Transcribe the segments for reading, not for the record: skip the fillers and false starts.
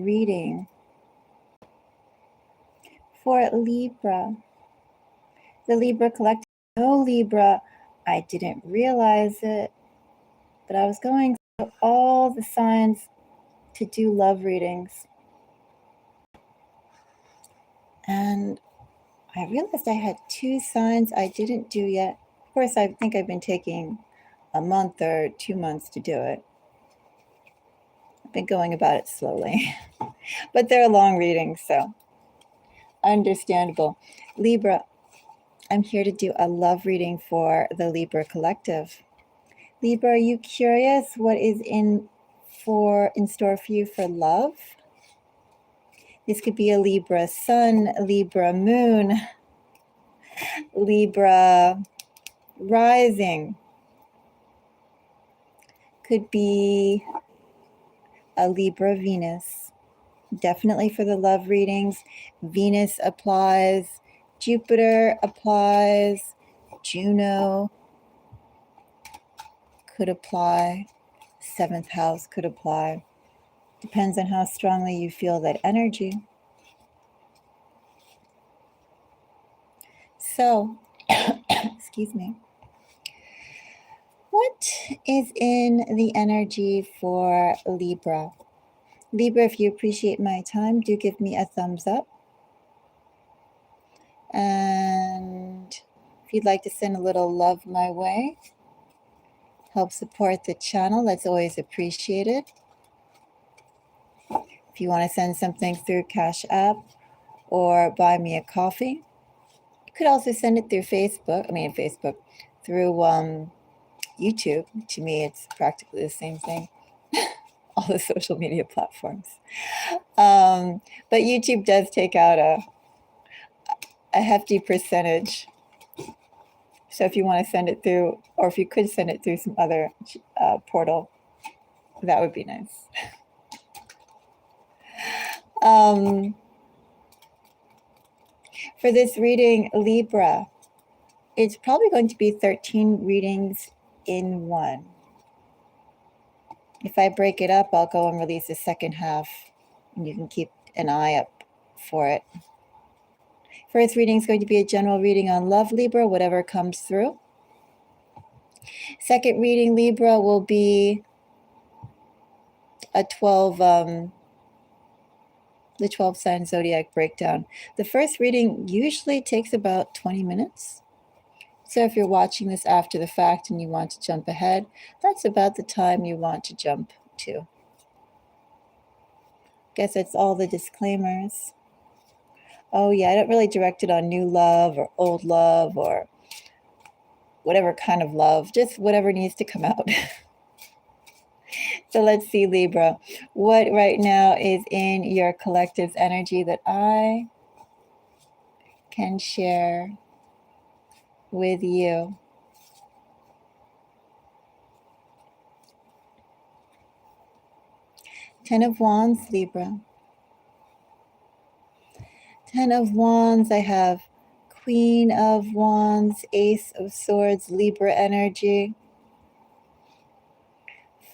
reading for Libra. The Libra Collective. No, Libra, I didn't realize it, but I was going through all the signs to do love readings. And I realized I had 2 signs I didn't do yet. Of course, I think I've been taking a month or 2 months to do it. I've been going about it slowly, but they're long readings, so understandable. Libra, I'm here to do a love reading for the Libra Collective. Libra, are you curious what is in store for you for love? This could be a Libra sun, Libra moon, Libra rising. Could be a Libra Venus. Definitely for the love readings, Venus applies, Jupiter applies, Juno could apply, 7th house could apply. Depends on how strongly you feel that energy. So, excuse me. What is in the energy for Libra? Libra, if you appreciate my time, do give me a thumbs up. And if you'd like to send a little love my way, help support the channel, that's always appreciated. If you want to send something through Cash App or buy me a coffee, you could also send it through through YouTube. To me, it's practically the same thing. All the social media platforms. But YouTube does take out a hefty percentage. So if you want to send it through, or if you could send it through some other portal, that would be nice. For this reading, Libra, it's probably going to be 13 readings in one. If I break it up, I'll go and release the second half, and you can keep an eye up for it. First reading is going to be a general reading on love, Libra, whatever comes through. Second reading, Libra, will be a 12, the 12 sign zodiac breakdown. The first reading usually takes about 20 minutes. So if you're watching this after the fact and you want to jump ahead, that's about the time you want to jump to. Guess that's all the disclaimers. Oh yeah, I don't really direct it on new love or old love or whatever kind of love, just whatever needs to come out. So let's see, Libra, what right now is in your collective's energy that I can share with you. Ten of Wands, Libra. 10 of Wands, I have Queen of Wands, Ace of Swords, Libra energy.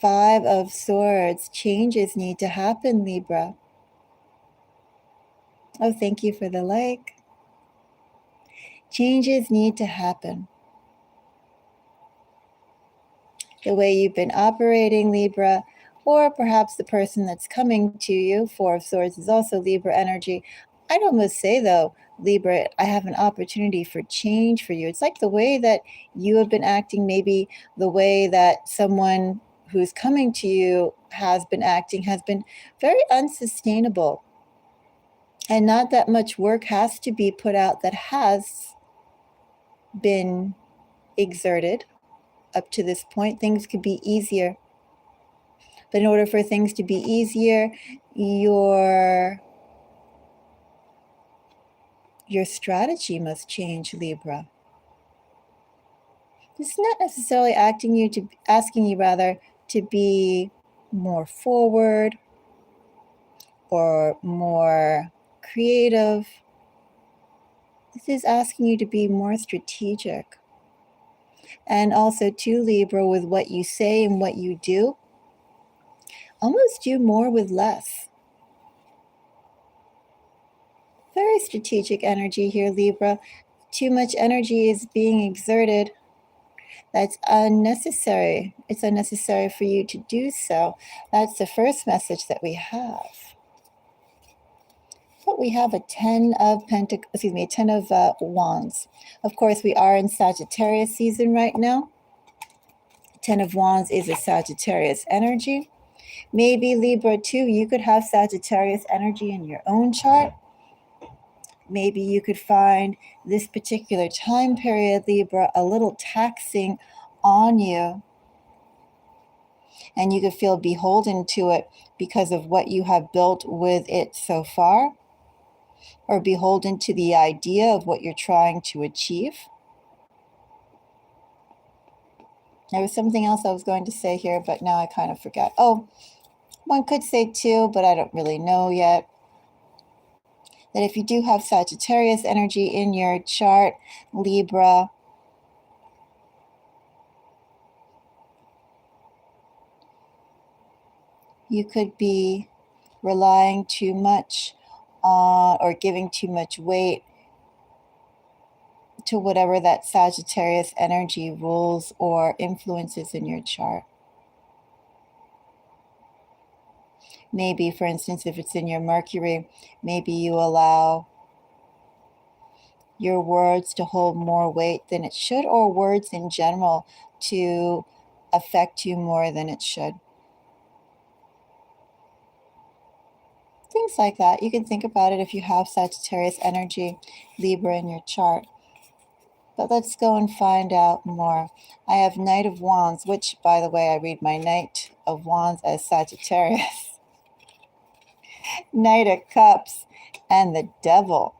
5 of Swords, changes need to happen, Libra. Oh, thank you for the like. Changes need to happen. The way you've been operating, Libra, or perhaps the person that's coming to you, 4 of Swords is also Libra energy. I'd almost say, though, Libra, I have an opportunity for change for you. It's like the way that you have been acting, maybe the way that someone who's coming to you has been acting has been very unsustainable. And not that much work has to be put out that has been exerted up to this point. Things could be easier. But in order for things to be easier, your strategy must change, Libra. It's not necessarily asking you to be more forward or more creative. This is asking you to be more strategic. And also to Libra, with what you say and what you do, almost do more with less. strategic energy here, Libra. Too much energy is being exerted. That's unnecessary. It's unnecessary for you to do so. That's the first message that we have. But we have a 10 of Wands. Of course, we are in Sagittarius season right now. 10 of Wands is a Sagittarius energy. Maybe Libra too, you could have Sagittarius energy in your own chart. Maybe you could find this particular time period, Libra, a little taxing on you. And you could feel beholden to it because of what you have built with it so far, or beholden to the idea of what you're trying to achieve. There was something else I was going to say here, but now I kind of forgot. Oh, one could say too, but I don't really know yet, that if you do have Sagittarius energy in your chart, Libra, you could be relying too much on or giving too much weight to whatever that Sagittarius energy rules or influences in your chart. Maybe, for instance, if it's in your Mercury, maybe you allow your words to hold more weight than it should, or words in general to affect you more than it should. Things like that. You can think about it if you have Sagittarius energy, Libra, in your chart. But let's go and find out more. I have Knight of Wands, which, by the way, I read my Knight of Wands as Sagittarius. Knight of Cups and the Devil.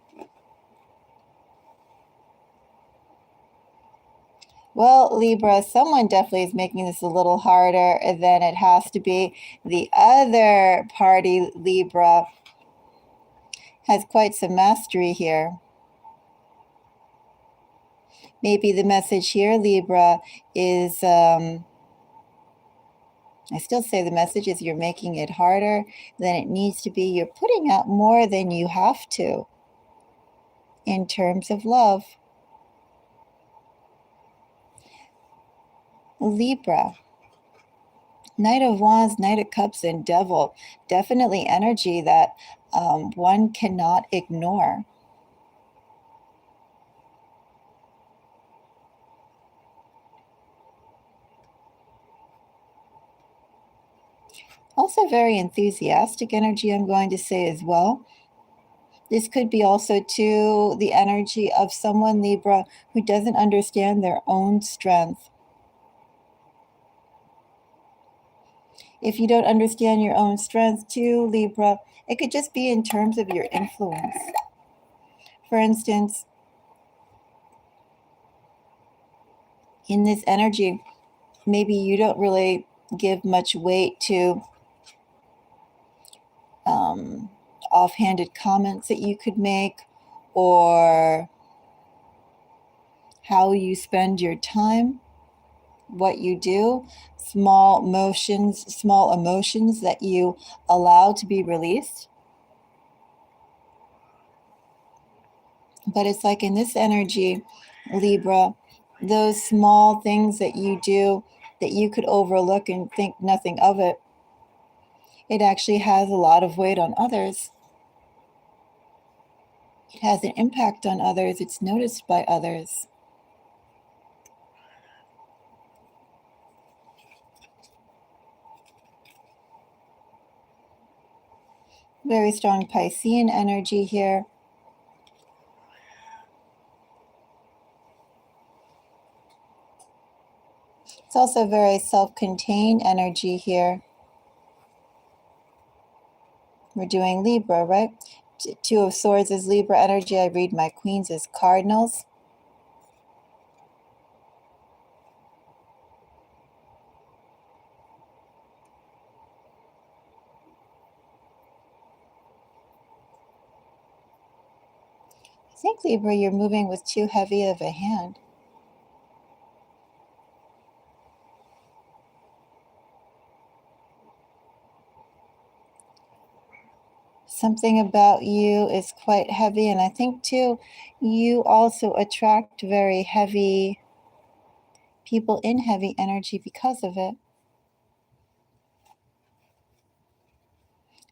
Well, Libra, someone definitely is making this a little harder than it has to be. The other party, Libra, has quite some mastery here. Maybe the message here, Libra, is, I still say the message is you're making it harder than it needs to be. You're putting out more than you have to in terms of love. Libra, Knight of Wands, Knight of Cups, and Devil. Definitely energy that one cannot ignore. Also very enthusiastic energy, I'm going to say as well. This could be also too the energy of someone, Libra, who doesn't understand their own strength. If you don't understand your own strength too, Libra, it could just be in terms of your influence. For instance, in this energy, maybe you don't really give much weight to offhanded comments that you could make, or how you spend your time, what you do, small emotions that you allow to be released. But it's like in this energy, Libra, those small things that you do that you could overlook and think nothing of it, it actually has a lot of weight on others. It has an impact on others. It's noticed by others. Very strong Piscean energy here. It's also very self-contained energy here. We're doing Libra, right? Two of Swords is Libra energy. I read my Queens as Cardinals. I think, Libra, you're moving with too heavy of a hand. Something about you is quite heavy, and I think too, you also attract very heavy people in heavy energy because of it.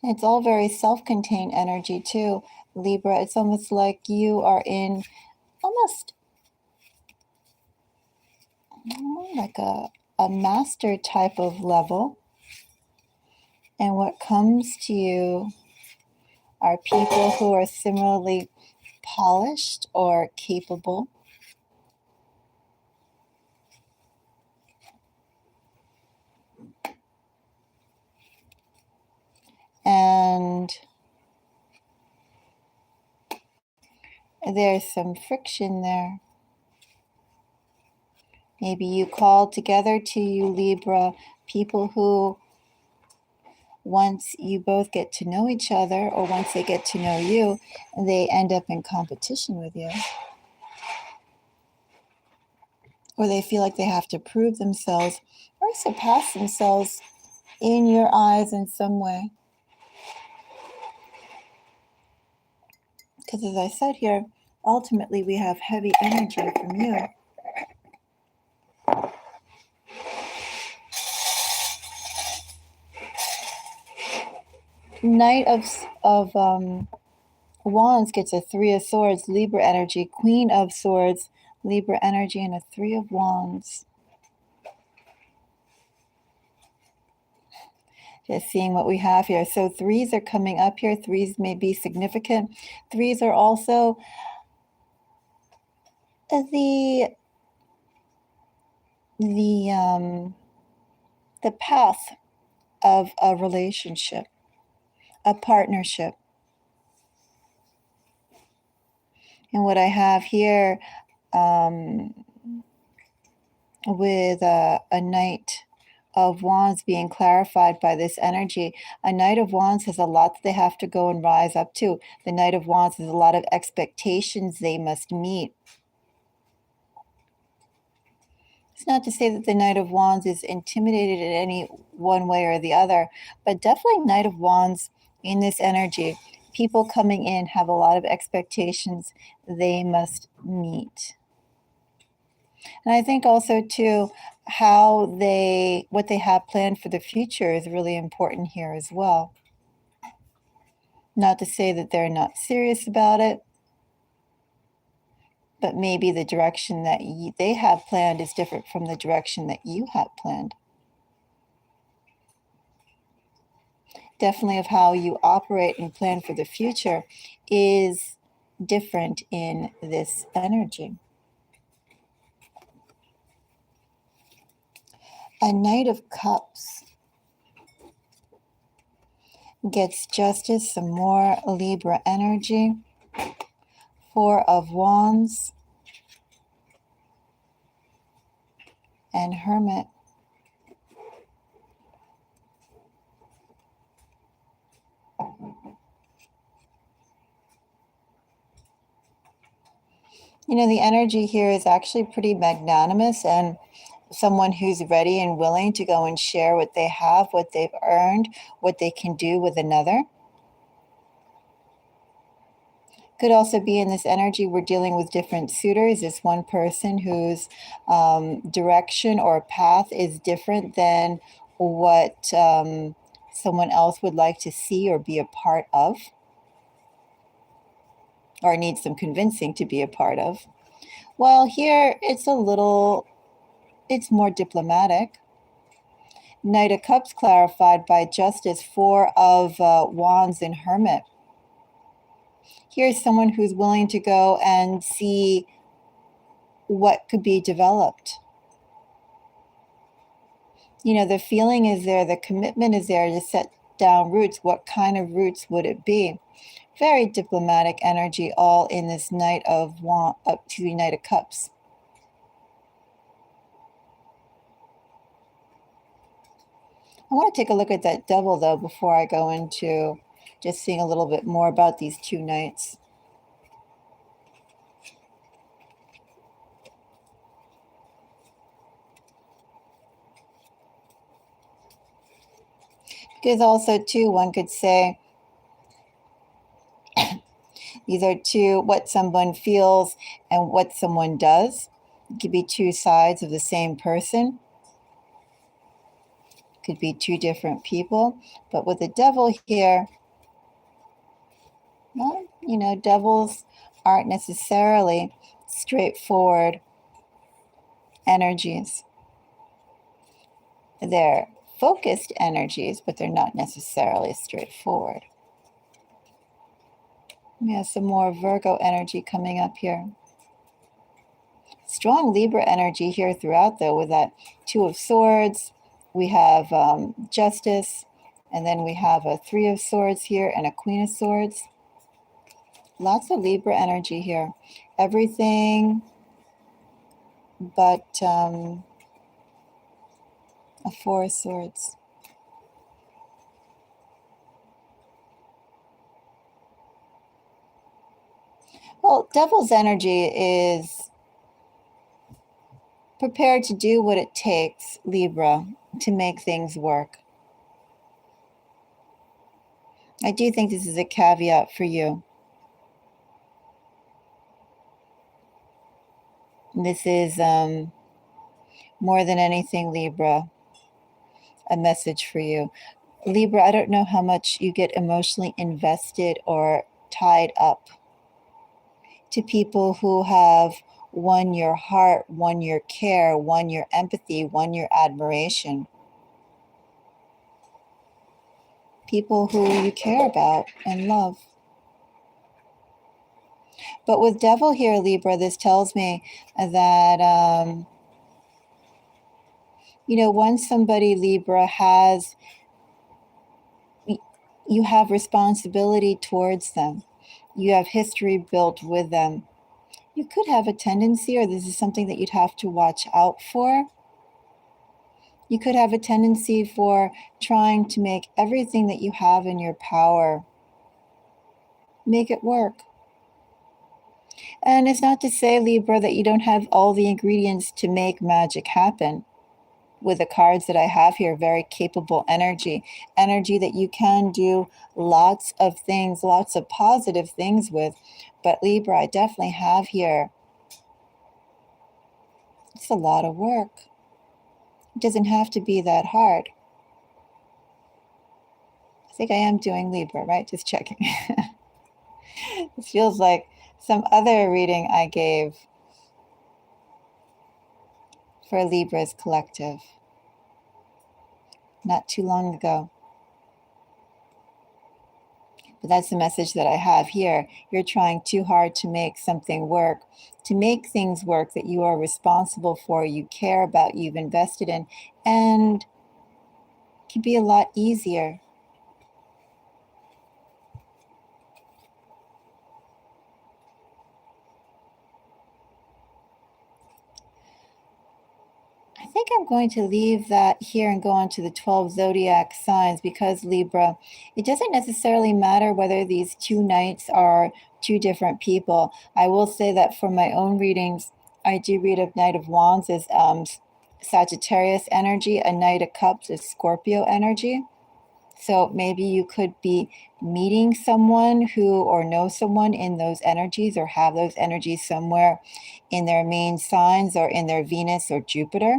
And it's all very self-contained energy too, Libra. It's almost like you are in almost like a master type of level. And what comes to you are people who are similarly polished or capable. And there's some friction there. Maybe you call together to you, Libra, people who, once you both get to know each other, or once they get to know you, they end up in competition with you. Or they feel like they have to prove themselves or surpass themselves in your eyes in some way. Because as I said here, ultimately we have heavy energy from you. Knight of Wands gets a Three of Swords, Libra energy. Queen of Swords, Libra energy, and a Three of Wands. Just seeing what we have here. So threes are coming up here. Threes may be significant. Threes are also the path of a relationship, a partnership. And what I have here with a Knight of Wands being clarified by this energy, a Knight of Wands has a lot that they have to go and rise up to. The Knight of Wands has a lot of expectations they must meet. It's not to say that the Knight of Wands is intimidated in any one way or the other, but definitely Knight of Wands in this energy, people coming in have a lot of expectations they must meet. And I think also too, what they have planned for the future is really important here as well. Not to say that they're not serious about it, but maybe the direction that they have planned is different from the direction that you have planned. Definitely of how you operate and plan for the future is different in this energy. A Knight of Cups gets Justice, some more Libra energy. Four of Wands and Hermit. You know, the energy here is actually pretty magnanimous, and someone who's ready and willing to go and share what they have, what they've earned, what they can do with another. Could also be in this energy, we're dealing with different suitors. It's one person whose direction or path is different than what someone else would like to see or be a part of, or needs some convincing to be a part of. Well, here it's more diplomatic. Knight of Cups clarified by Justice, Four of Wands and Hermit. Here's someone who's willing to go and see what could be developed. You know, the feeling is there, the commitment is there to set down roots. What kind of roots would it be? Very diplomatic energy, all in this Knight of Cups. I want to take a look at that Devil, though, before I go into just seeing a little bit more about these two Knights. Because also, too, one could say These are two, what someone feels and what someone does. It could be two sides of the same person. It could be two different people. But with the devil here, well, you know, devils aren't necessarily straightforward energies. They're focused energies, but they're not necessarily straightforward. We have some more Virgo energy coming up here. Strong Libra energy here throughout, though, with that Two of Swords. We have Justice, and then we have a Three of Swords here and a Queen of Swords. Lots of Libra energy here. Everything but a Four of Swords. Well, Devil's energy is prepared to do what it takes, Libra, to make things work. I do think this is a caveat for you. This is, more than anything, Libra, a message for you. Libra, I don't know how much you get emotionally invested or tied up to people who have won your heart, won your care, won your empathy, won your admiration. People who you care about and love. But with Devil here, Libra, this tells me that, you know, once somebody, Libra, has, you have responsibility towards them. You have history built with them. You could have a tendency, or this is something that you'd have to watch out for. You could have a tendency for trying to make everything that you have in your power, make it work. And it's not to say, Libra, that you don't have all the ingredients to make magic happen. With the cards that I have here, very capable energy that you can do lots of things, lots of positive things with. But Libra, I definitely have here, it's a lot of work. It doesn't have to be that hard. I think I am doing Libra, right? Just checking. This feels like some other reading I gave for Libra's collective not too long ago. But that's the message that I have here. You're trying too hard to make something work, to make things work that you are responsible for, you care about, you've invested in, and it can be a lot easier. I think I'm going to leave that here and go on to the 12 zodiac signs, because Libra, it doesn't necessarily matter whether these two knights are two different people. I will say that for my own readings, I do read a Knight of Wands as Sagittarius energy, a Knight of Cups is Scorpio energy. So maybe you could be meeting someone who, or know someone in those energies, or have those energies somewhere in their main signs or in their Venus or Jupiter.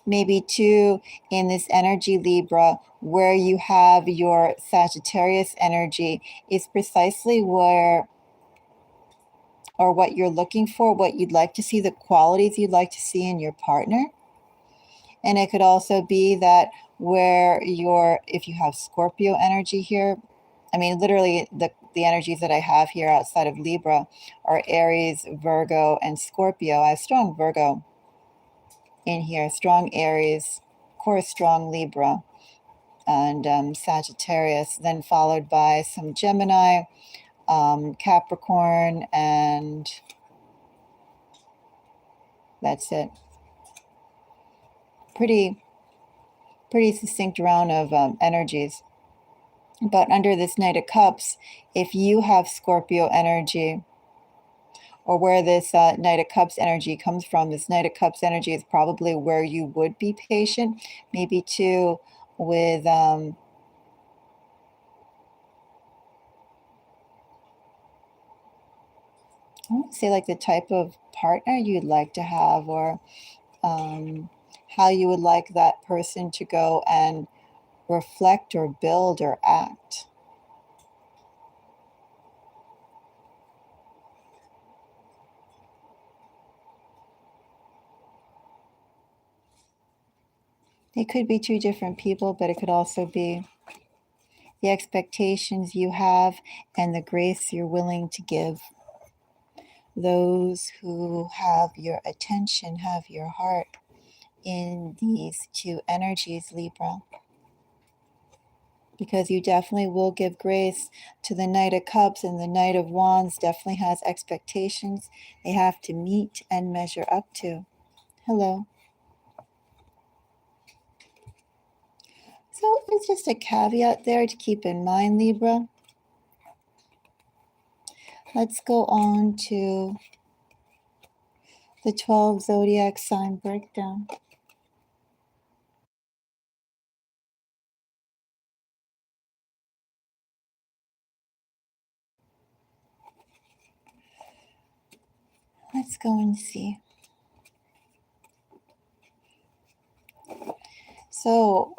Maybe too, in this energy, Libra, where you have your Sagittarius energy is precisely where, or what you're looking for, what you'd like to see, the qualities you'd like to see in your partner. And it could also be that where you're, if you have Scorpio energy here, I mean, literally the energies that I have here outside of Libra are Aries, Virgo, and Scorpio. I have strong Virgo in here, strong Aries, of course, strong Libra, and Sagittarius, then followed by some Gemini, Capricorn, and that's it. Pretty succinct round of energies. But under this Knight of Cups, if you have Scorpio energy, or where this Knight of Cups energy comes from, this Knight of Cups energy is probably where you would be patient, maybe too with I want to say like the type of partner you'd like to have, or how you would like that person to go and reflect or build or act. It could be two different people, but it could also be the expectations you have and the grace you're willing to give. Those who have your attention have your heart in these two energies, Libra. Because you definitely will give grace to the Knight of Cups, and the Knight of Wands definitely has expectations they have to meet and measure up to. Hello. So it's just a caveat there to keep in mind, Libra. Let's go on to the 12 zodiac sign breakdown. Let's go and see. So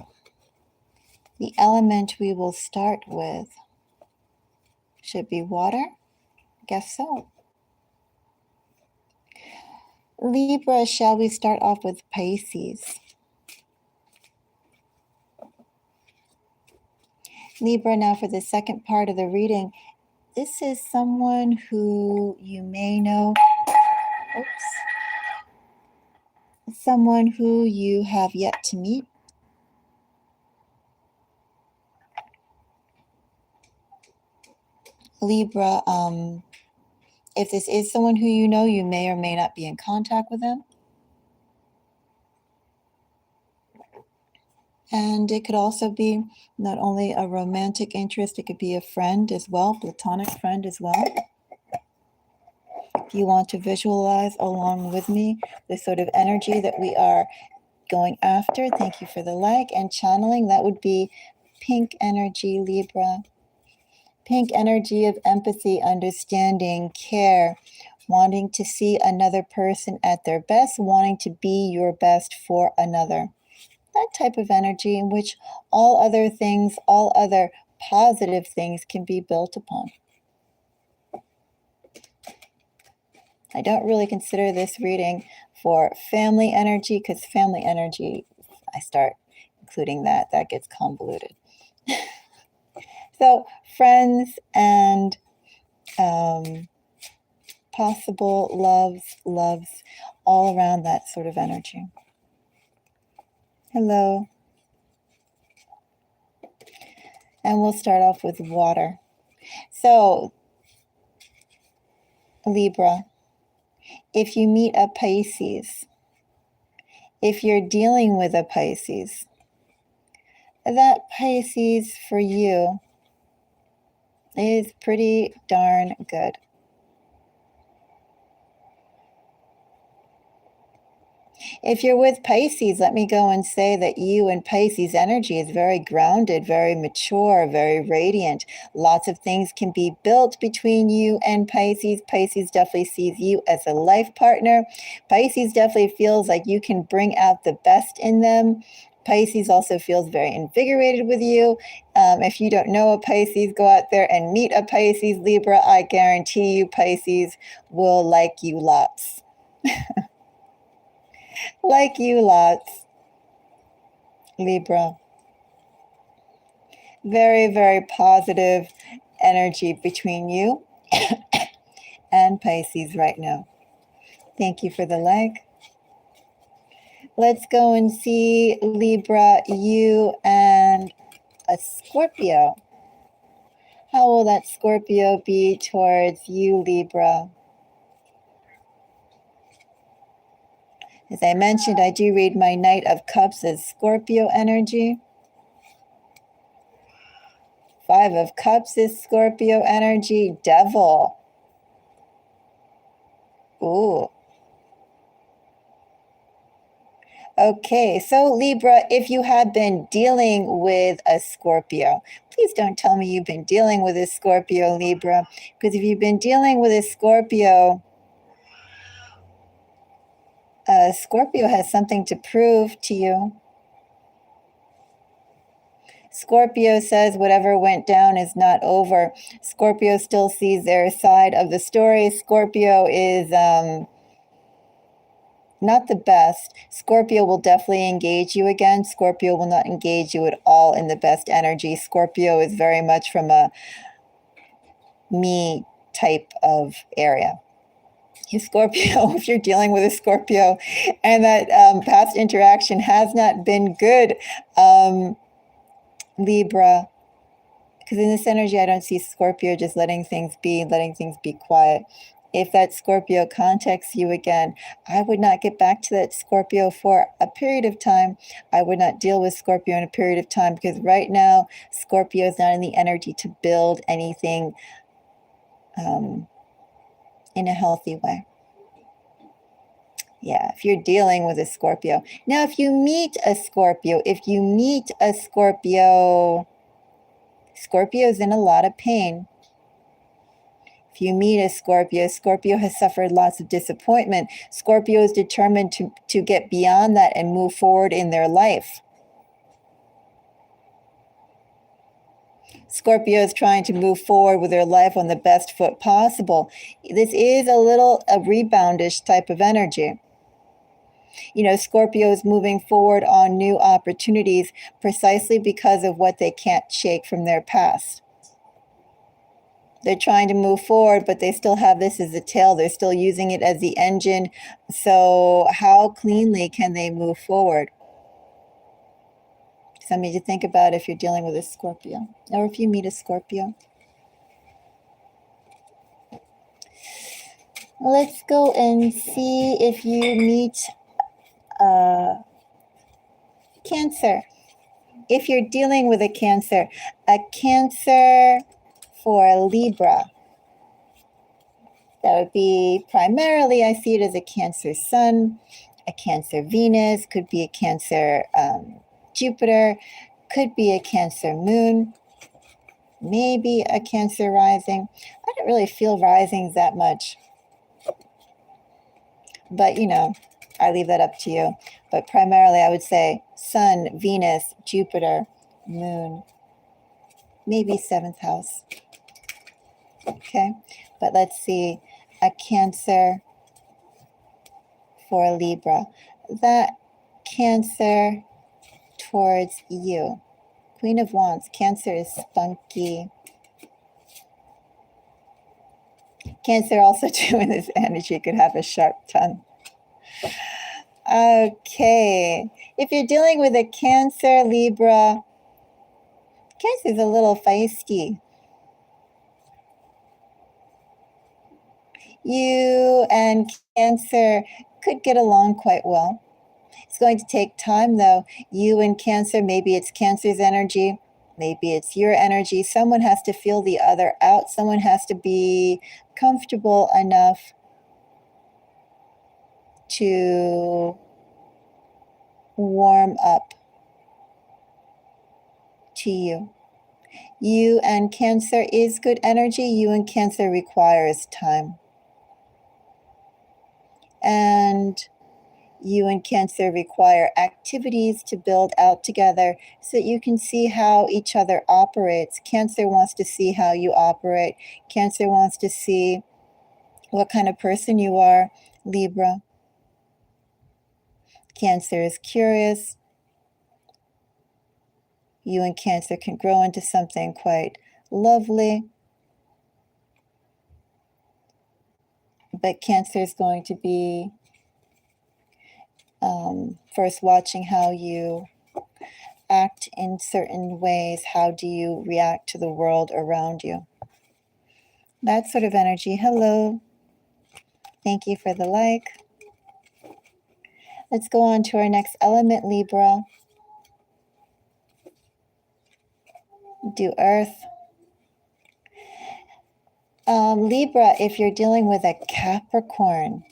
the element we will start with should be water. Guess so. Libra, shall we start off with Pisces? Libra, now for the second part of the reading, this is someone who you may know. Oops. Someone who you have yet to meet. Libra, if this is someone who you know, you may or may not be in contact with them. And it could also be not only a romantic interest, it could be a friend as well, platonic friend as well. If you want to visualize along with me the sort of energy that we are going after, thank you for the like and channeling. That would be pink energy, Libra. Pink energy of empathy, understanding, care, wanting to see another person at their best, wanting to be your best for another. That type of energy in which all other things, all other positive things can be built upon. I don't really consider this reading for family energy, because family energy, I start including that gets convoluted. So friends and possible loves, all around that sort of energy. Hello. And we'll start off with water. So, Libra, if you meet a Pisces, if you're dealing with a Pisces, that Pisces for you is pretty darn good. If you're with Pisces, let me go and say that you and Pisces energy is very grounded, very mature, very radiant. Lots of things can be built between you and Pisces. Pisces definitely sees you as a life partner. Pisces definitely feels like you can bring out the best in them. Pisces also feels very invigorated with you. If you don't know a Pisces, go out there and meet a Pisces, Libra. I guarantee you Pisces will like you lots. Like you lots, Libra. Very, very positive energy between you and Pisces right now. Thank you for the like. Let's go and see, Libra, you and a Scorpio. How will that Scorpio be towards you, Libra? As I mentioned, I do read my Knight of Cups as Scorpio energy. 5 of Cups is Scorpio energy. Devil. Ooh. Okay, so Libra, if you have been dealing with a Scorpio, please don't tell me you've been dealing with a Scorpio, Libra, because if you've been dealing with a Scorpio, Scorpio has something to prove to you. Scorpio says whatever went down is not over. Scorpio still sees their side of the story. Scorpio is not the best. Scorpio will definitely engage you again. Scorpio will not engage you at all in the best energy. Scorpio is very much from a me type of area. Scorpio, if you're dealing with a Scorpio and that past interaction has not been good, Libra, because in this energy, I don't see Scorpio just letting things be quiet. If that Scorpio contacts you again, I would not get back to that Scorpio for a period of time. I would not deal with Scorpio in a period of time because right now, Scorpio is not in the energy to build anything in a healthy way. Yeah, if you're dealing with a Scorpio. Now, if you meet a Scorpio, Scorpio's in a lot of pain. If you meet a Scorpio, Scorpio has suffered lots of disappointment. Scorpio is determined to get beyond that and move forward in their life. Scorpio is trying to move forward with their life on the best foot possible. This is a reboundish type of energy. You know, Scorpio is moving forward on new opportunities precisely because of what they can't shake from their past. They're trying to move forward, but they still have this as a tail. They're still using it as the engine. So how cleanly can they move forward? Something to think about if you're dealing with a Scorpio or if you meet a Scorpio. Let's go and see if you meet Cancer. If you're dealing with a Cancer for Libra, that would be primarily, I see it as a Cancer Sun, a Cancer Venus, could be a Cancer Jupiter, could be a Cancer Moon, maybe a Cancer rising. I don't really feel risings that much, but you know, I leave that up to you. But primarily I would say Sun, Venus, Jupiter, Moon, maybe 7th house. Okay, but let's see, a Cancer for Libra. That Cancer towards you. Queen of Wands. Cancer is spunky. Cancer also too in this energy could have a sharp tongue. Okay, if you're dealing with a Cancer, Libra, Cancer is a little feisty. You and Cancer could get along quite well. It's going to take time though. You and Cancer, maybe it's Cancer's energy, maybe it's your energy. Someone has to feel the other out. Someone has to be comfortable enough to warm up to you. You and Cancer is good energy. You and Cancer requires time. And you and Cancer require activities to build out together so that you can see how each other operates. Cancer wants to see how you operate. Cancer wants to see what kind of person you are, Libra. Cancer is curious. You and Cancer can grow into something quite lovely. But Cancer is going to be first watching how you act in certain ways. How do you react to the world around you? That sort of energy. Hello. Thank you for the like. Let's go on to our next element, Libra. Do Earth. Libra, if you're dealing with a Capricorn,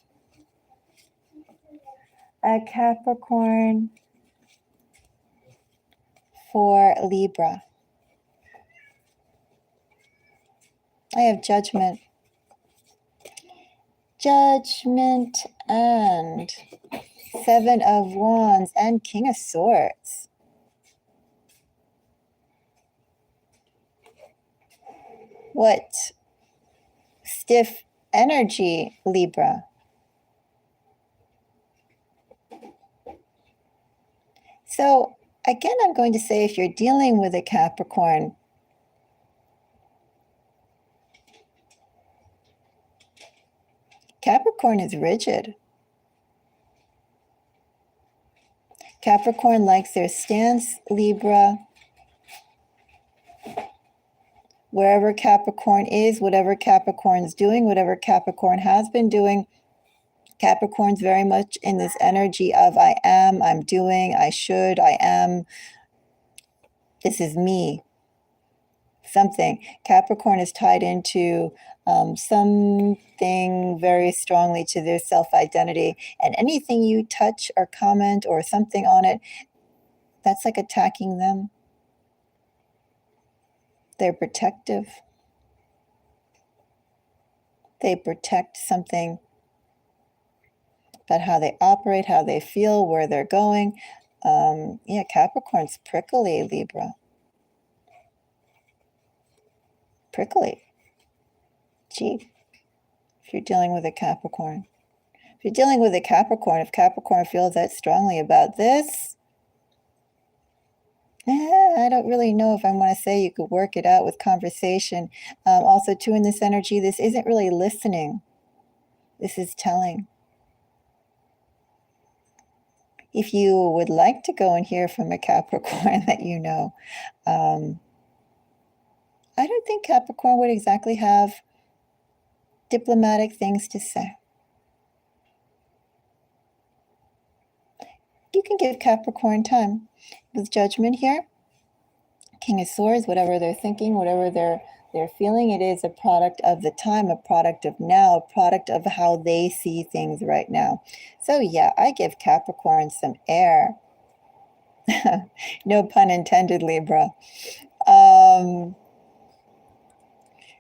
a Capricorn for Libra. I have Judgment. Judgment and Seven of Wands and King of Swords. What stiff energy, Libra. So again, I'm going to say if you're dealing with a Capricorn, Capricorn is rigid. Capricorn likes their stance, Libra. Wherever Capricorn is, whatever Capricorn's doing, whatever Capricorn has been doing, Capricorn's very much in this energy of I am, I'm doing, I should, I am. This is me. Something. Capricorn is tied into something very strongly to their self-identity. And anything you touch or comment or something on it, that's like attacking them. They're protective. They protect something about how they operate, how they feel, where they're going. Yeah, Capricorn's prickly, Libra. Prickly. Gee, if you're dealing with a Capricorn. If you're dealing with a Capricorn, if Capricorn feels that strongly about this, I don't really know if I want to say you could work it out with conversation. Also, too, in this energy, this isn't really listening. This is telling. If you would like to go and hear from a Capricorn that you know, I don't think Capricorn would exactly have diplomatic things to say. You can give Capricorn time. With Judgment here, King of Swords, whatever they're thinking, whatever they're feeling, it is a product of the time, a product of now, a product of how they see things right now. So yeah, I give Capricorn some air. No pun intended, Libra. And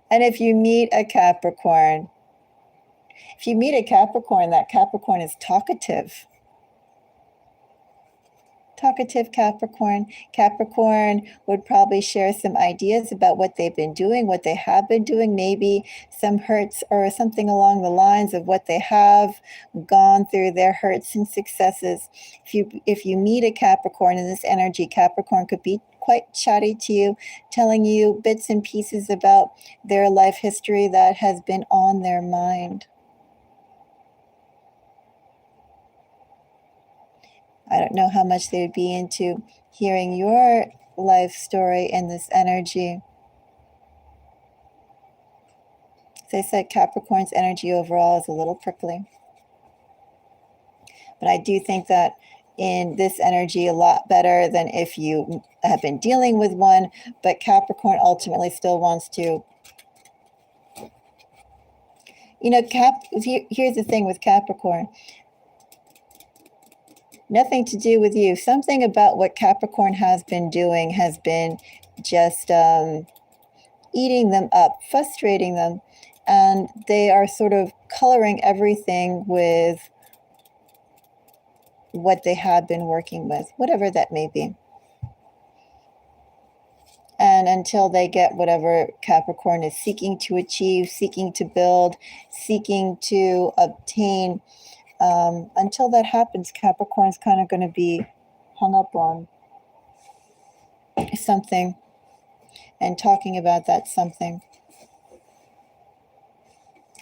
if you meet a Capricorn, that Capricorn is talkative. Talkative Capricorn. Capricorn would probably share some ideas about what they've been doing, what they have been doing, maybe some hurts or something along the lines of what they have gone through, their hurts and successes. If you meet a Capricorn in this energy, Capricorn could be quite chatty to you, telling you bits and pieces about their life history that has been on their mind. I don't know how much they would be into hearing your life story in this energy. As I said, Capricorn's energy overall is a little prickly. But I do think that in this energy, a lot better than if you have been dealing with one. But Capricorn ultimately still wants to, here's the thing with Capricorn. Nothing to do with you. Something about what Capricorn has been doing has been just eating them up, frustrating them. And they are sort of coloring everything with what they have been working with, whatever that may be. And until they get whatever Capricorn is seeking to achieve, seeking to build, seeking to obtain, until that happens, Capricorn's kind of going to be hung up on something and talking about that something.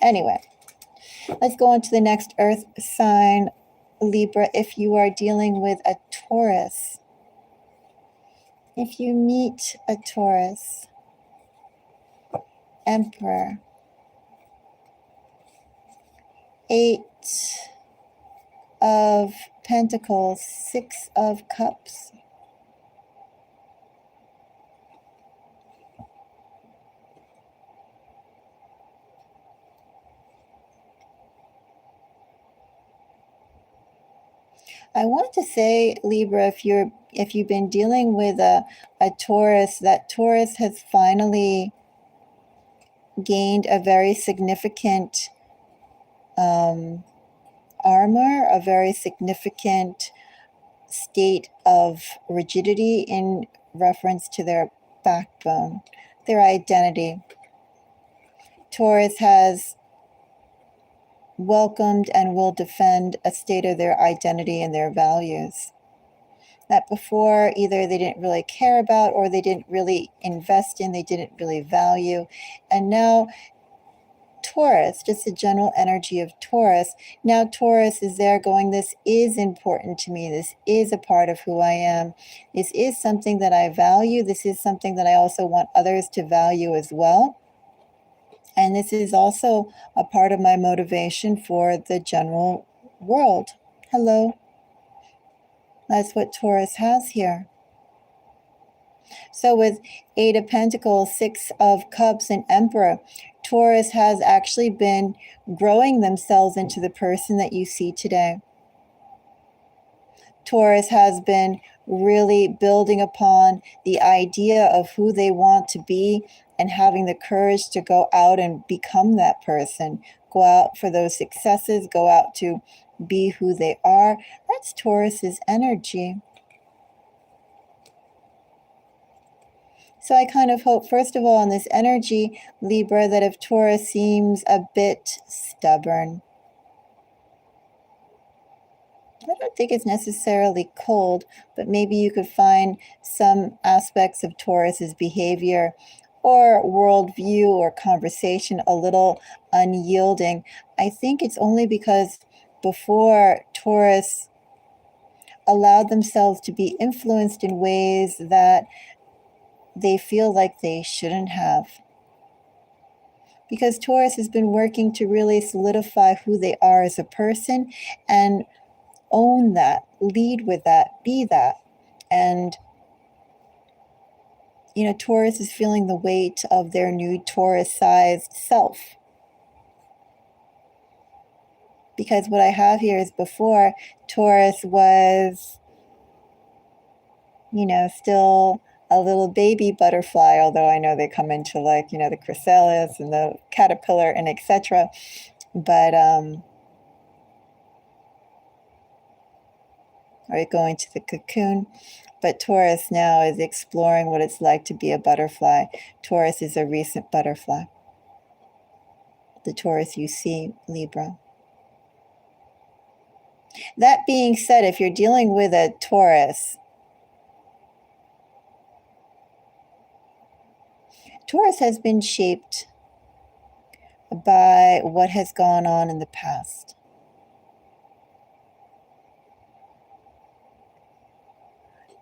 Anyway, let's go on to the next earth sign, Libra. If you are dealing with a Taurus, if you meet a Taurus, Emperor, 8 of Pentacles, 6 of Cups. I want to say, Libra, if you've been dealing with a Taurus, that Taurus has finally gained a very significant armor, a very significant state of rigidity in reference to their backbone, their identity. Taurus has welcomed and will defend a state of their identity and their values that before either they didn't really care about or they didn't really invest in, they didn't really value. And now Taurus, just the general energy of Taurus, now Taurus is there going, this is important to me. This is a part of who I am. This is something that I value. This is something that I also want others to value as well. And this is also a part of my motivation for the general world. Hello. That's what Taurus has here. So with Eight of Pentacles, Six of Cups, and Emperor, Taurus has actually been growing themselves into the person that you see today. Taurus has been really building upon the idea of who they want to be and having the courage to go out and become that person. Go out for those successes, go out to be who they are. That's Taurus's energy. So I kind of hope, first of all, in this energy, Libra, that if Taurus seems a bit stubborn, I don't think it's necessarily cold, but maybe you could find some aspects of Taurus's behavior or worldview or conversation a little unyielding. I think it's only because before Taurus allowed themselves to be influenced in ways that they feel like they shouldn't have. Because Taurus has been working to really solidify who they are as a person and own that, lead with that, be that. And Taurus is feeling the weight of their new Taurus-sized self. Because what I have here is before, Taurus was, still a little baby butterfly, although I know they come into the chrysalis and the caterpillar and etc. But, or going to the cocoon. But Taurus now is exploring what it's like to be a butterfly. Taurus is a recent butterfly. The Taurus you see, Libra. That being said, if you're dealing with a Taurus, Taurus has been shaped by what has gone on in the past.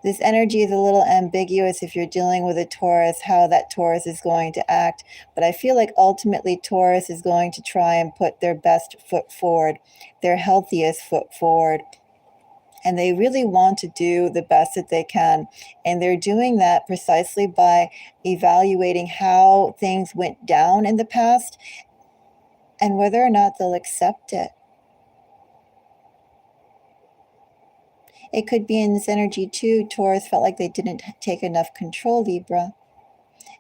This energy is a little ambiguous if you're dealing with a Taurus, how that Taurus is going to act. But I feel like ultimately Taurus is going to try and put their best foot forward, their healthiest foot forward. And they really want to do the best that they can. And they're doing that precisely by evaluating how things went down in the past and whether or not they'll accept it. It could be in this energy too. Taurus felt like they didn't take enough control, Libra.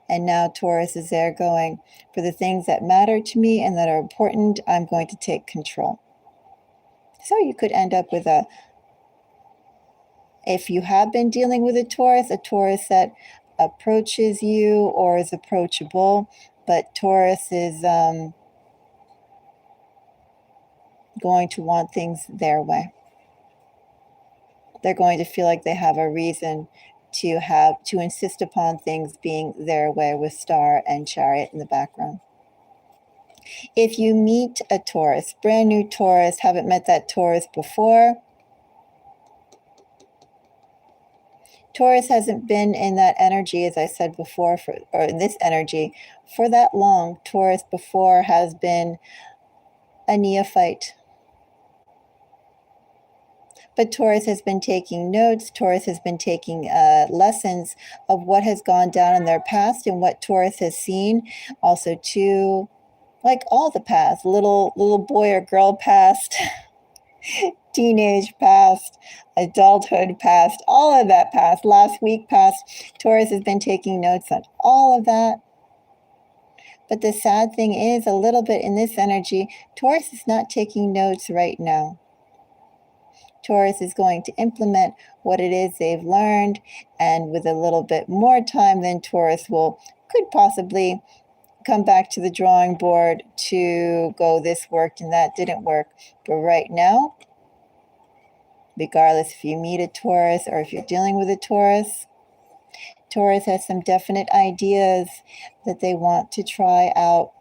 And now Taurus is there going, for the things that matter to me and that are important, I'm going to take control. So you could end up with if you have been dealing with a Taurus that approaches you or is approachable, but Taurus is going to want things their way. They're going to feel like they have a reason to insist upon things being their way, with Star and Chariot in the background. If you meet a Taurus, brand new Taurus, haven't met that Taurus before, Taurus hasn't been in that energy, as I said before, or in this energy, for that long. Taurus before has been a neophyte. But Taurus has been taking notes. Taurus has been taking lessons of what has gone down in their past and what Taurus has seen. Also, too, like all the past, little boy or girl past, Teenage past, adulthood past, all of that past, last week past. Taurus has been taking notes on all of that. But the sad thing is, a little bit in this energy, Taurus is not taking notes right now. Taurus is going to implement what it is they've learned, and with a little bit more time, then Taurus could possibly come back to the drawing board to go, this worked and that didn't work. But right now, regardless if you meet a Taurus or if you're dealing with a Taurus, Taurus has some definite ideas that they want to try out,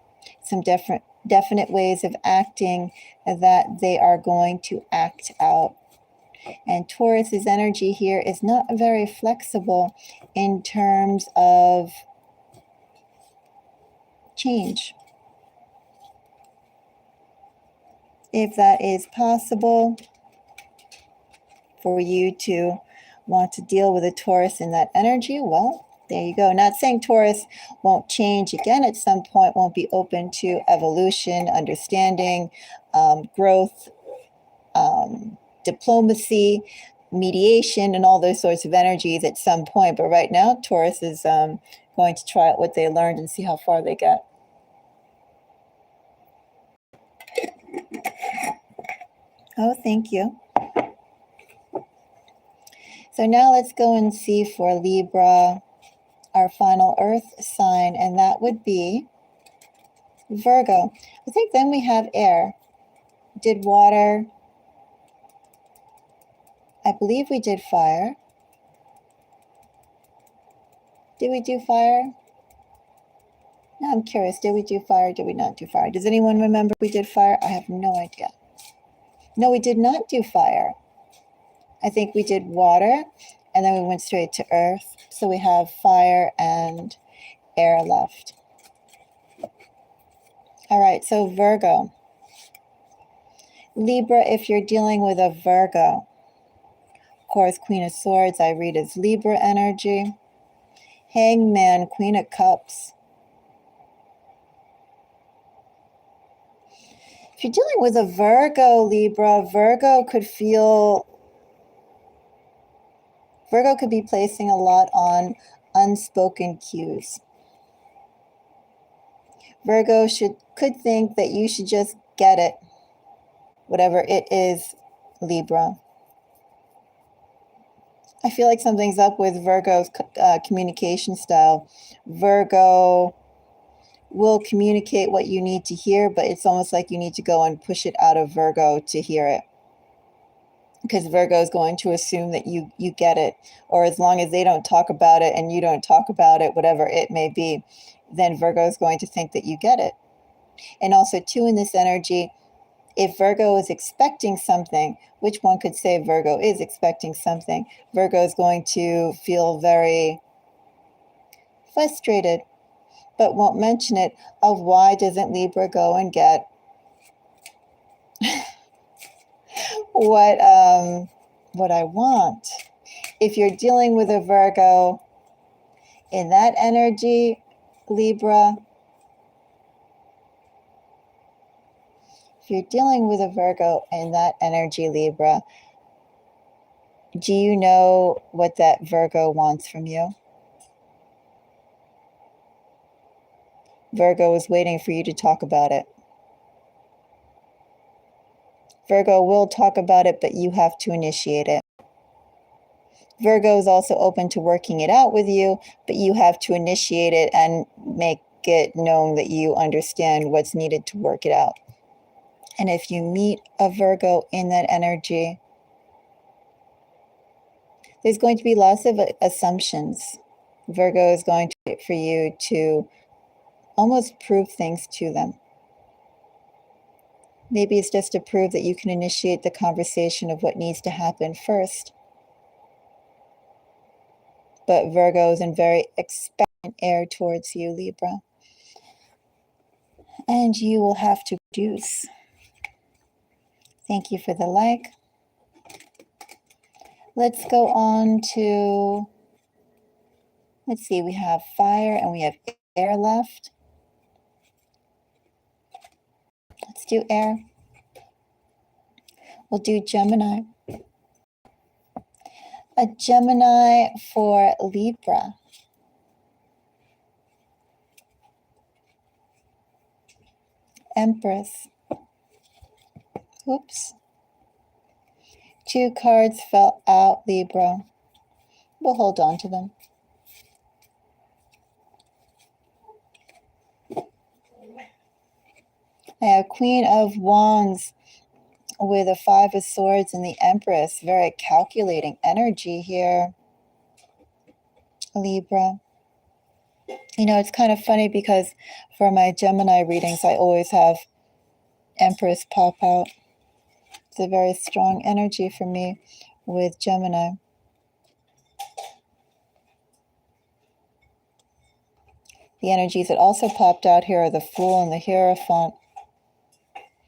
some definite ways of acting that they are going to act out. And Taurus's energy here is not very flexible in terms of change. If that is possible for you to want to deal with a Taurus in that energy, well, there you go. Not saying Taurus won't change again at some point, won't be open to evolution, understanding, growth, diplomacy, mediation, and all those sorts of energies at some point. But right now, Taurus is going to try out what they learned and see how far they get. Oh, thank you. So now let's go and see for Libra, our final earth sign, and that would be Virgo. I think then we have air. Did water. I believe we did fire. Did we do fire? Now I'm curious. Did we do fire? Did we not do fire? Does anyone remember we did fire? I have no idea. No, we did not do fire. I think we did water, and then we went straight to earth. So we have fire and air left. All right, so Virgo. Libra, if you're dealing with a Virgo, of course, Queen of Swords, I read as Libra energy. Hangman, Queen of Cups. If you're dealing with a Virgo, Libra, Virgo could be placing a lot on unspoken cues. Virgo could think that you should just get it, whatever it is, Libra. I feel like something's up with Virgo's communication style. Virgo will communicate what you need to hear, but it's almost like you need to go and push it out of Virgo to hear it. Because Virgo is going to assume that you get it, or as long as they don't talk about it and you don't talk about it, whatever it may be, then Virgo is going to think that you get it. And also, too, in this energy, if Virgo is expecting something, which one could say Virgo is expecting something, Virgo is going to feel very frustrated, but won't mention it, of why doesn't Libra go and get what I want. If you're dealing with a Virgo in that energy, Libra, if you're dealing with a Virgo in that energy, Libra, do you know what that Virgo wants from you? Virgo is waiting for you to talk about it. Virgo will talk about it, but you have to initiate it. Virgo is also open to working it out with you, but you have to initiate it and make it known that you understand what's needed to work it out. And if you meet a Virgo in that energy, there's going to be lots of assumptions. Virgo is going to wait for you to almost prove things to them. Maybe it's just to prove that you can initiate the conversation of what needs to happen first. But Virgo is in very expectant air towards you, Libra. And you will have to produce. Thank you for the like. Let's go on to, let's see, we have fire and we have air left. Let's do air. We'll do Gemini. A Gemini for Libra. Empress. Oops. 2 cards fell out, Libra. We'll hold on to them. I have Queen of Wands with a 5 of Swords and the Empress. Very calculating energy here, Libra. You know, it's kind of funny because for my Gemini readings, I always have Empress pop out. It's a very strong energy for me with Gemini. The energies that also popped out here are the Fool and the Hierophant.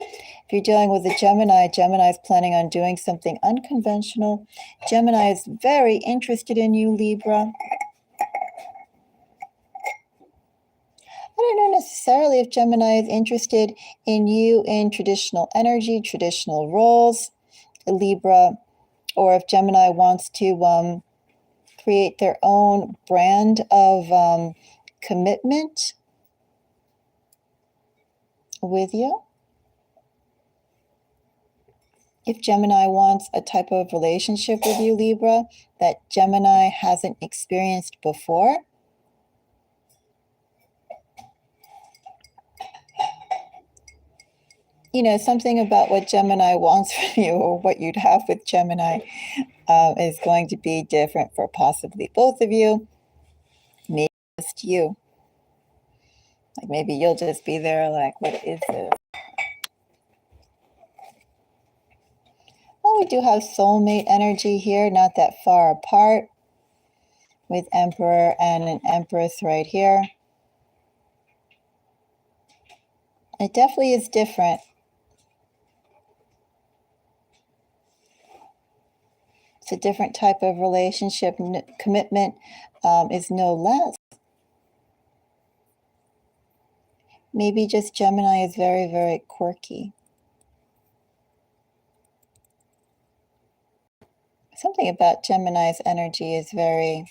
If you're dealing with a Gemini, Gemini is planning on doing something unconventional. Gemini is very interested in you, Libra. I don't know necessarily if Gemini is interested in you in traditional energy, traditional roles, Libra, or if Gemini wants to create their own brand of commitment with you. If Gemini wants a type of relationship with you, Libra, that Gemini hasn't experienced before, you know, something about what Gemini wants from you or what you'd have with Gemini is going to be different for possibly both of you, maybe just you. Like maybe you'll just be there like, what is this? Well, we do have soulmate energy here, not that far apart, with Emperor and an Empress right here. It definitely is different. It's a different type of relationship. Commitment is no less. Maybe just Gemini is very, very quirky. Something about Gemini's energy is very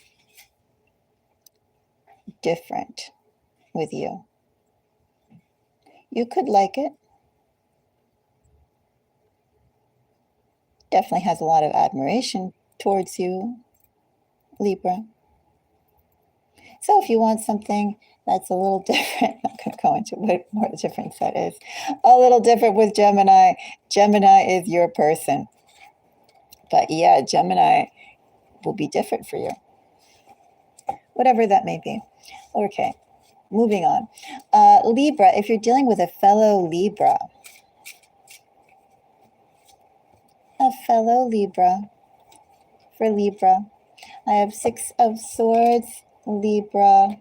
different with you. You could like it. Definitely has a lot of admiration towards you, Libra. So if you want something that's a little different, I'm not going to go into what more the difference that is. A little different with Gemini. Gemini is your person. But yeah, Gemini will be different for you. Whatever that may be. Okay, moving on. Libra, if you're dealing with a fellow Libra. A fellow Libra. For Libra. I have 6 of Swords, Libra.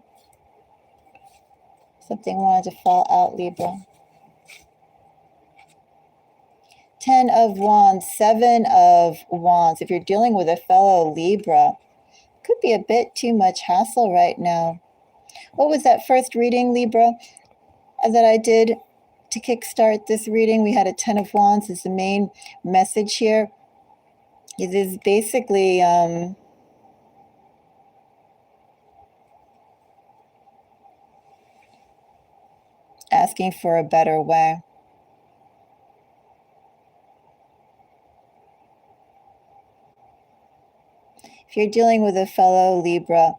Something wanted to fall out, Libra. 10 of Wands, 7 of Wands. If you're dealing with a fellow Libra, could be a bit too much hassle right now. What was that first reading, Libra, that I did to kickstart this reading? We had a 10 of Wands as the main message here. It is basically asking for a better way. If you're dealing with a fellow Libra,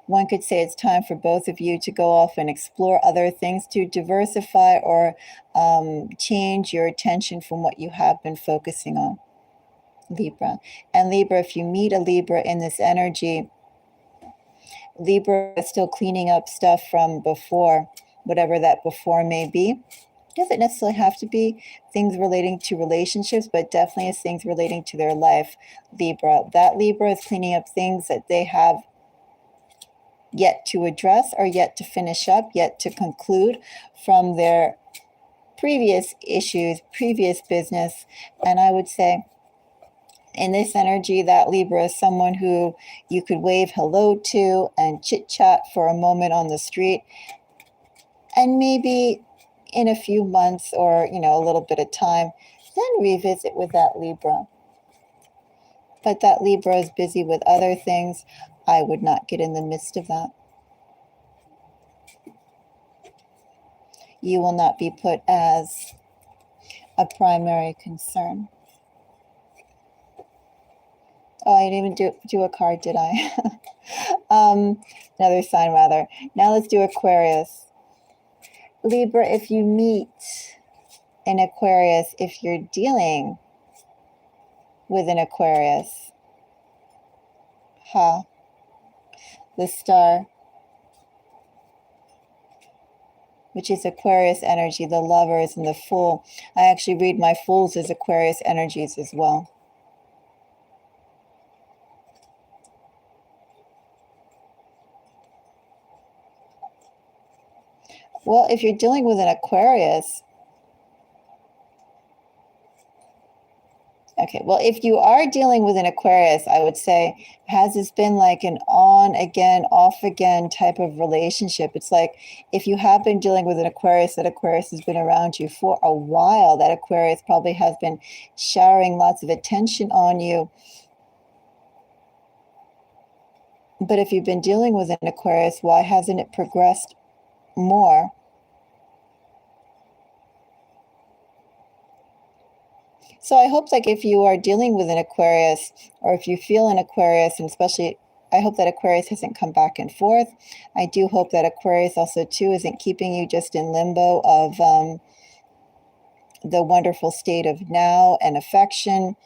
one could say it's time for both of you to go off and explore other things, to diversify or change your attention from what you have been focusing on, Libra. And Libra, if you meet a Libra in this energy, Libra is still cleaning up stuff from before, whatever that before may be. Doesn't necessarily have to be things relating to relationships, but definitely is things relating to their life, Libra. That Libra is cleaning up things that they have yet to address or yet to finish up, yet to conclude from their previous issues, previous business. And I would say in this energy, that Libra is someone who you could wave hello to and chit chat for a moment on the street. And maybe in a few months or, you know, a little bit of time, then revisit with that Libra. But that Libra is busy with other things. I would not get in the midst of that. You will not be put as a primary concern. Oh, I didn't even do a card, did I? Another sign, rather. Now let's do Aquarius. Libra, if you meet an Aquarius, if you're dealing with an Aquarius, the Star, which is Aquarius energy, the Lovers and the Fool. I actually read my Fools as Aquarius energies as well. Well, if you're dealing with an Aquarius, okay, well, if you are dealing with an Aquarius, I would say, has this been like an on again, off again type of relationship? It's like if you have been dealing with an Aquarius, that Aquarius has been around you for a while. That Aquarius probably has been showering lots of attention on you. But if you've been dealing with an Aquarius, why hasn't it progressed more? So I hope, like, if you are dealing with an Aquarius, or if you feel an Aquarius, and especially, I hope that Aquarius hasn't come back and forth. I do hope that Aquarius also, too, isn't keeping you just in limbo of the wonderful state of now and affection.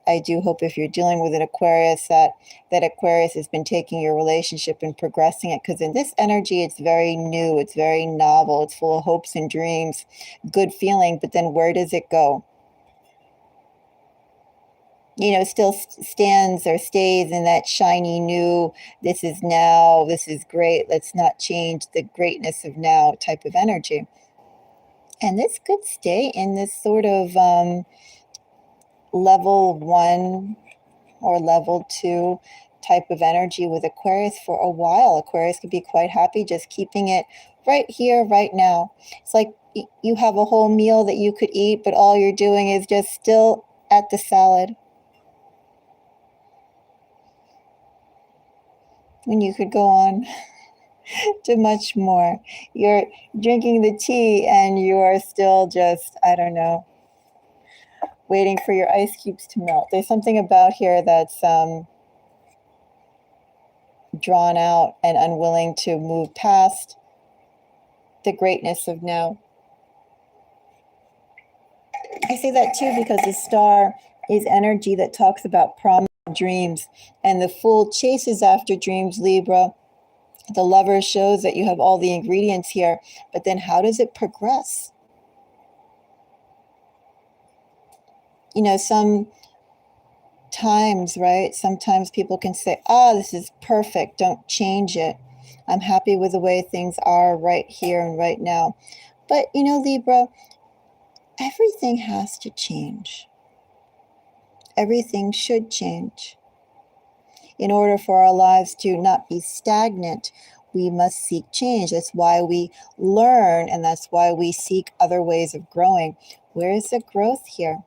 I do hope if you're dealing with an Aquarius that Aquarius has been taking your relationship and progressing it, because in this energy, it's very new, it's very novel, it's full of hopes and dreams, good feeling, but then where does it go? You know, still stands or stays in that shiny new, this is now, this is great, let's not change the greatness of now type of energy. And this could stay in this sort of level 1 or level 2 type of energy with Aquarius for a while. Aquarius could be quite happy just keeping it right here, right now. It's like you have a whole meal that you could eat, but all you're doing is just still at the salad. When you could go on to much more. You're drinking the tea and you are still just, I don't know, waiting for your ice cubes to melt. There's something about here that's drawn out and unwilling to move past the greatness of now. I say that too because the Star is energy that talks about promise, dreams, and the Fool chases after dreams, Libra. The Lover shows that you have all the ingredients here, but then how does it progress? You know, sometimes, right? Sometimes people can say, this is perfect, don't change it. I'm happy with the way things are right here and right now. But, you know, Libra, everything has to change. Everything should change. In order for our lives to not be stagnant, we must seek change. That's why we learn, and that's why we seek other ways of growing. Where is the growth here?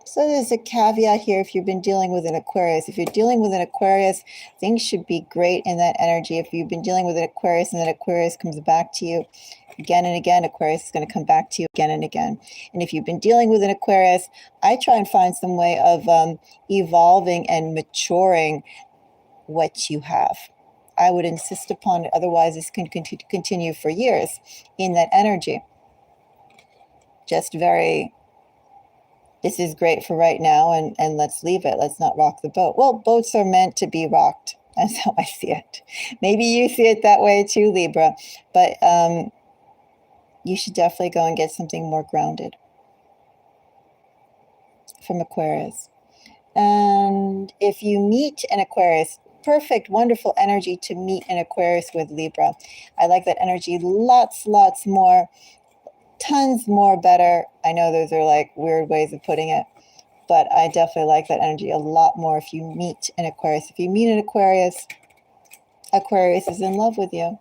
So there's a caveat here if you've been dealing with an Aquarius. If you're dealing with an Aquarius, things should be great in that energy. If you've been dealing with an Aquarius and that Aquarius comes back to you again and again, Aquarius is going to come back to you again and again. And if you've been dealing with an Aquarius, I try and find some way of evolving and maturing what you have. I would insist upon it. Otherwise, this can continue for years in that energy. Just very... this is great for right now, and let's leave it. Let's not rock the boat. Well, boats are meant to be rocked. That's how I see it. Maybe you see it that way too, Libra. But you should definitely go and get something more grounded from Aquarius. And if you meet an Aquarius, perfect, wonderful energy to meet an Aquarius with, Libra. I like that energy lots more. Tons more better. I know those are like weird ways of putting it, but I definitely like that energy a lot more if you meet an Aquarius. If you meet an Aquarius, Aquarius is in love with you.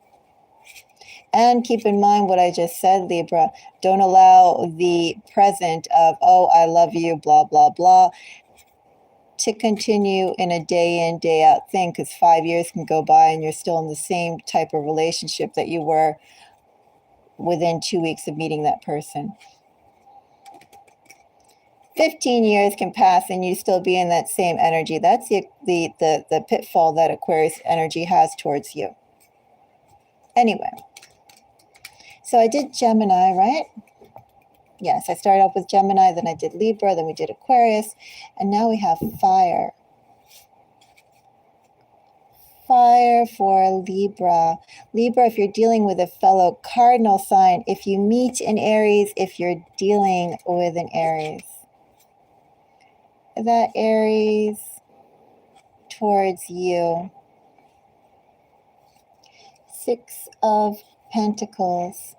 And keep in mind what I just said, Libra. Don't allow the present of, oh, I love you, blah, blah, blah, to continue in a day in, day out thing, because 5 years can go by and you're still in the same type of relationship that you were within 2 weeks of meeting that person. 15 years can pass and you still be in that same energy. That's the pitfall that Aquarius energy has towards you. Anyway, so I did Gemini, right? Yes, I started off with Gemini, then I did Libra, then we did Aquarius, and now we have fire. Fire for Libra. Libra, if you're dealing with a fellow cardinal sign, if you meet an Aries, if you're dealing with an Aries. That Aries towards you. 6 of Pentacles.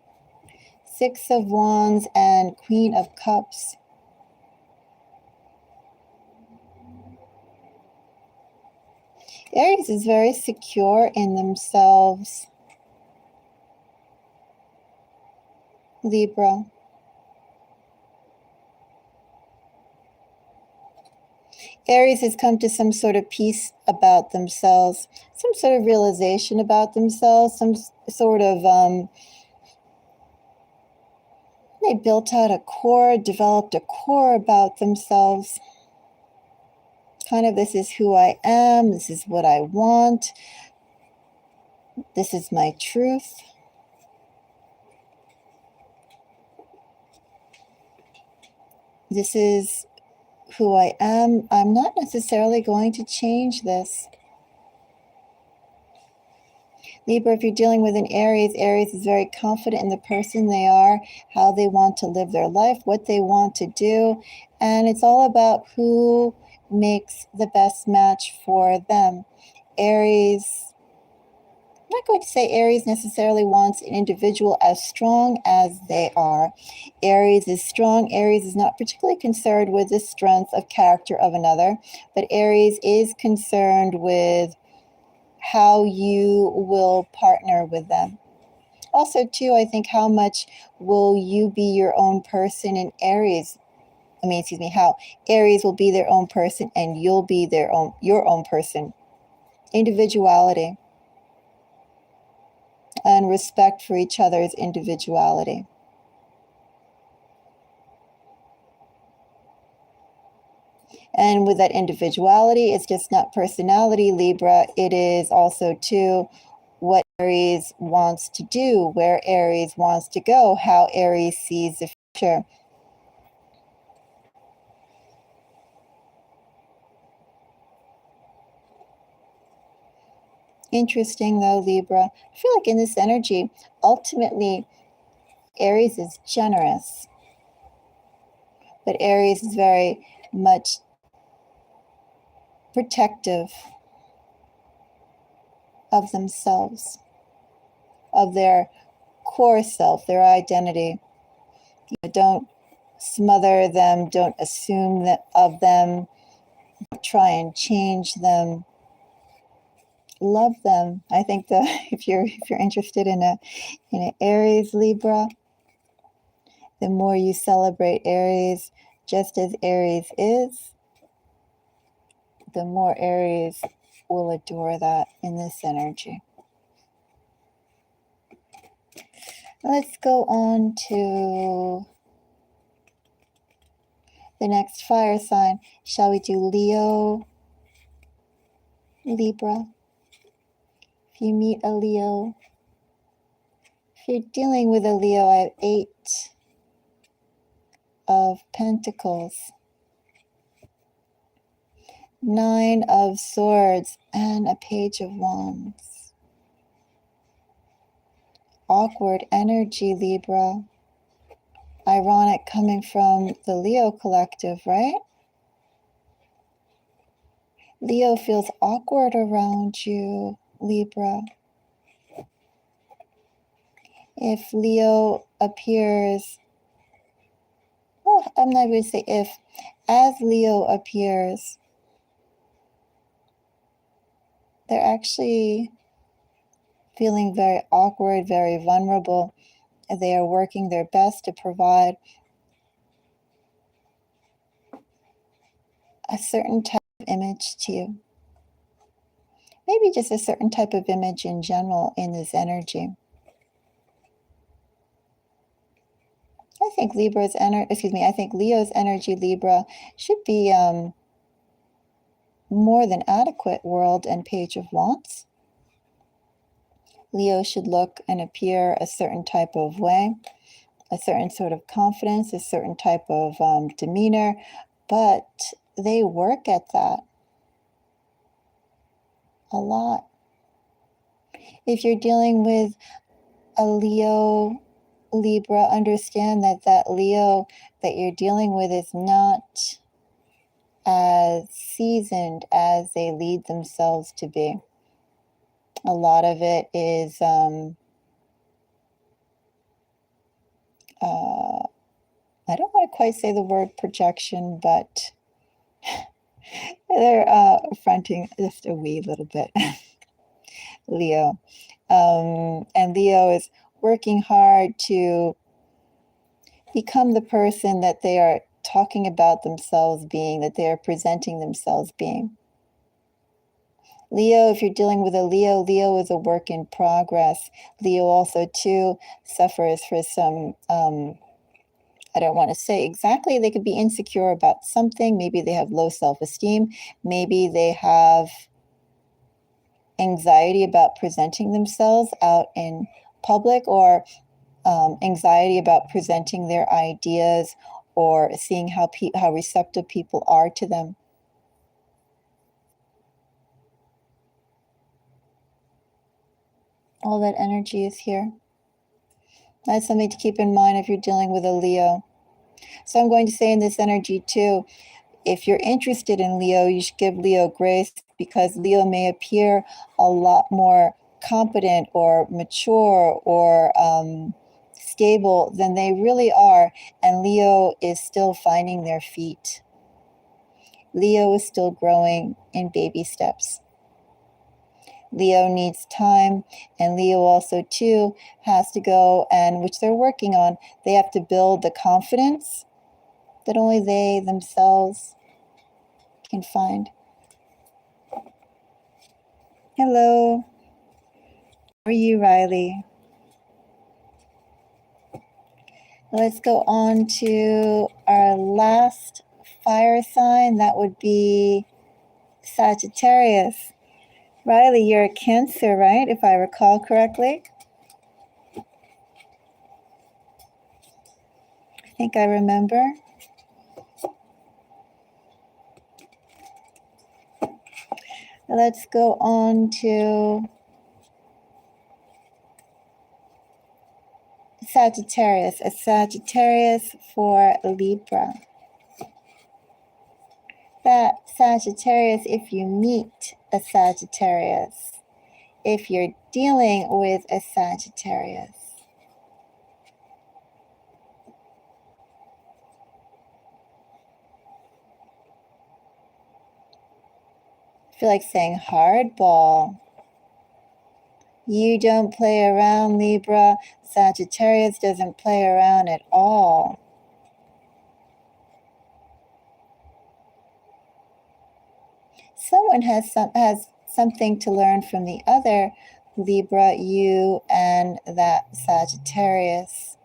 6 of Wands and Queen of Cups. Aries is very secure in themselves. Libra. Aries has come to some sort of peace about themselves, some sort of realization about themselves, some sort of, they built out a core, developed a core about themselves. Kind of, this is who I am, this is what I want, this is my truth. This is who I am. I'm not necessarily going to change this. Libra, if you're dealing with an Aries, Aries is very confident in the person they are, how they want to live their life, what they want to do, and it's all about who makes the best match for them. Aries, I'm not going to say Aries necessarily wants an individual as strong as they are. Aries is strong. Aries is not particularly concerned with the strength of character of another, but Aries is concerned with how you will partner with them. Also, too, I think how much will you be your own person in Aries? How Aries will be their own person and you'll be your own person. Individuality and respect for each other's individuality. And with that individuality, it's just not personality, Libra. It is also, too, what Aries wants to do, where Aries wants to go, how Aries sees the future. Interesting, though, Libra. I feel like in this energy, ultimately, Aries is generous. But Aries is very much protective of themselves, of their core self, their identity. Don't smother them, don't assume that of them, try and change them. Love them. I think that if you're interested in an Aries, Libra, the more you celebrate Aries, just as Aries is, the more Aries will adore that in this energy. Let's go on to the next fire sign. Shall we do Leo, Libra? If you meet a Leo, if you're dealing with a Leo, I have 8 of Pentacles, 9 of Swords, and a Page of Wands. Awkward energy, Libra. Ironic coming from the Leo collective, right? Leo feels awkward around you, Libra. If Leo appears, well, I'm not going to say if, as Leo appears, they're actually feeling very awkward, very vulnerable. They are working their best to provide a certain type of image to you. Maybe just a certain type of image in general in this energy. I think Leo's energy, Libra, should be more than adequate. World and Page of Wands. Leo should look and appear a certain type of way, a certain sort of confidence, a certain type of demeanor, but they work at that a lot. If you're dealing with a Leo, Libra, understand that that Leo that you're dealing with is not as seasoned as they lead themselves to be. A lot of it is I don't want to quite say the word projection, but they're fronting just a wee little bit. Leo. And Leo is working hard to become the person that they are talking about themselves being, that they are presenting themselves being. Leo, if you're dealing with a Leo is a work in progress. Leo also, too, suffers for some, I don't want to say exactly, they could be insecure about something. Maybe they have low self-esteem. Maybe they have anxiety about presenting themselves out in public, or anxiety about presenting their ideas, or seeing how receptive people are to them. All that energy is here. That's something to keep in mind if you're dealing with a Leo. So I'm going to say in this energy too, if you're interested in Leo, you should give Leo grace, because Leo may appear a lot more competent or mature or stable than they really are. And Leo is still finding their feet. Leo is still growing in baby steps. Leo needs time, and Leo also too has to go, and which they're working on, they have to build the confidence that only they themselves can find. Hello. How are you, Riley? Let's go on to our last fire sign. That would be Sagittarius. Riley, you're a Cancer, right? If I recall correctly. I think I remember. Let's go on to Sagittarius. A Sagittarius for Libra. That Sagittarius, if you meet a Sagittarius, if you're dealing with a Sagittarius, I feel like saying hardball. You don't play around, Libra. Sagittarius doesn't play around at all. Someone has something to learn from the other, Libra, you and that Sagittarius.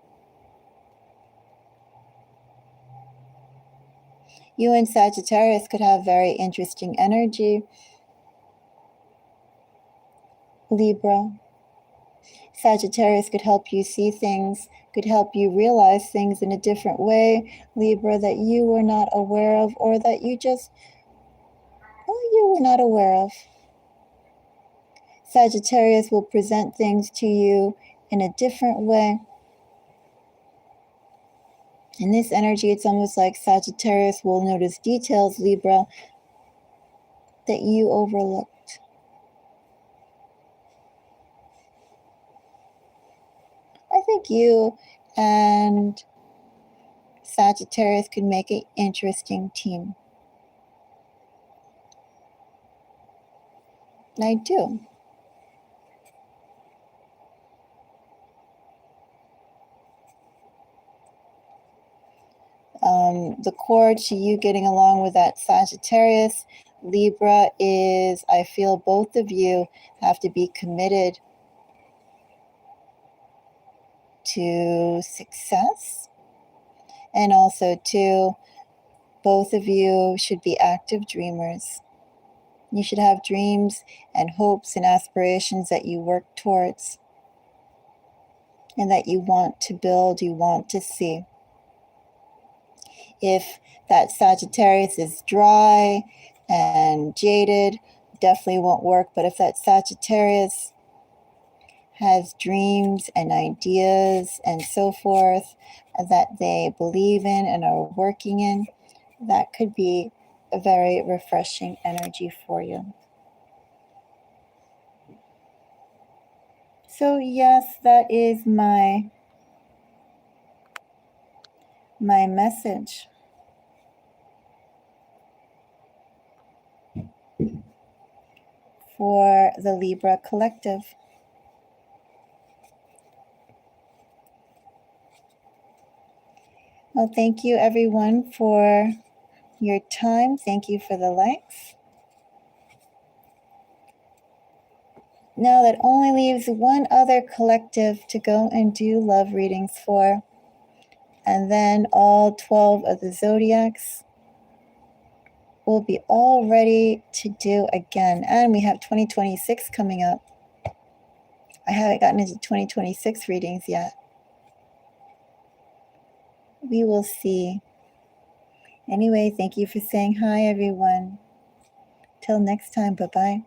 You and Sagittarius could have very interesting energy, Libra. Sagittarius could help you see things, could help you realize things in a different way, Libra, that you were not aware of, or that you were not aware of. Sagittarius will present things to you in a different way. In this energy, it's almost like Sagittarius will notice details, Libra, that you overlooked. I think you and Sagittarius could make an interesting team. I do. the core to you getting along with that Sagittarius, Libra, is I feel both of you have to be committed to success, and also too, both of you should be active dreamers. You should have dreams and hopes and aspirations that you work towards and that you want to build, you want to see. If that Sagittarius is dry and jaded, definitely won't work. But if that Sagittarius has dreams and ideas and so forth that they believe in and are working in, that could be a very refreshing energy for you. So yes, that is my message. For the Libra collective. Well, thank you everyone for your time. Thank you for the likes. Now that only leaves one other collective to go and do love readings for. And then all 12 of the zodiacs will be all ready to do again. And we have 2026 coming up. I haven't gotten into 2026 readings yet. We will see. Anyway, thank you for saying hi, everyone. Till next time, bye-bye.